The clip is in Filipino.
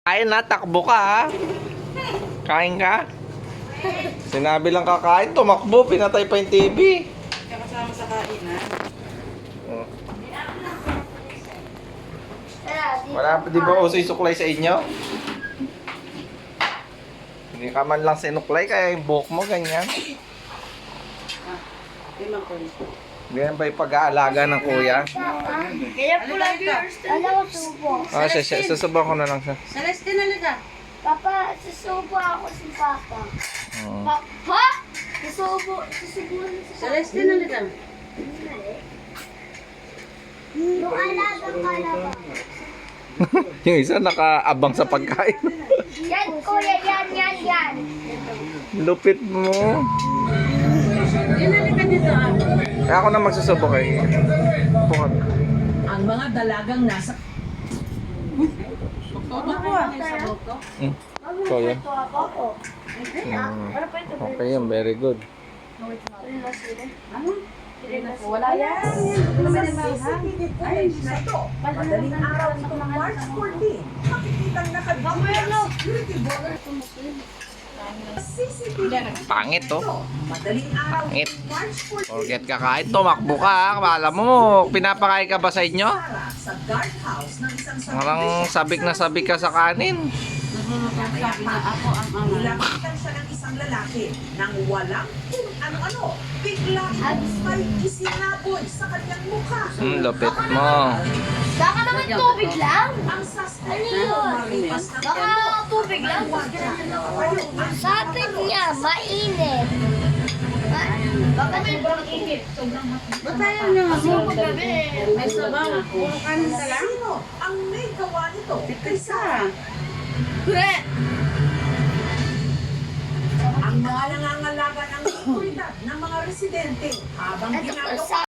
Kain na, takbo ka ha. Kain ka. Sinabi lang kakain, tumakbo, pinatay pa yung TV. Kasama sa kainan. Oh. Wala pa, di ba uso yung suklay sa inyo? Hindi ka man lang sinuklay, kaya yung buhok mo ganyan. Limang ko. Ganyan ba yung pag-aalaga ng kuya? Kaya po lagi alam ko subo. Ah, susubukan ko na lang siya. Celeste na liga. Papa, susubo ako si Papa. Oo. Papa? Susubo na si Celeste na liga. Yung alagang kalabaw. Yung isa nakaabang sa pagkain. Yan, kuya, yan. Lupit mo. Yan na liga dito ah. Kaya ako na magsusubo kay. Pukat. Ang mga dalagang nasa Ano po ah? Sa buko. So, yan. Ito ako. Mm. Okay yan, very good. Ano? Wala yan. ay ito. Madaling araw itong March 14. Makikitang naka-security board. CCTV. Pangit to. Madaling araw Pangit. itong March 14. Forget ka kahit tumakbo ka. Akala mo, pinapakain ka ba sa inyo? Para sa guardhouse ng isang Parang sabik na sabik ka sa kanin. Sabi na ako ang ama. Nilapitan siya ng isang lalaki nang walang kung ano-ano. Bigla may isinaboy sa kanyang mukha. Lupit mo. Baka naman tubig lang. Ang suspect Ano yun? maripas ng Baka tubig lang. Sa atin niya, mainit. Baka sobrang init. Ba't tayo na? Subo gabi. May sabaw. Puro kanin ka lang. Sino ang may gawa nito? Isa. Ang mga nangangalaga ng seguridad ng mga residente habang ginagawa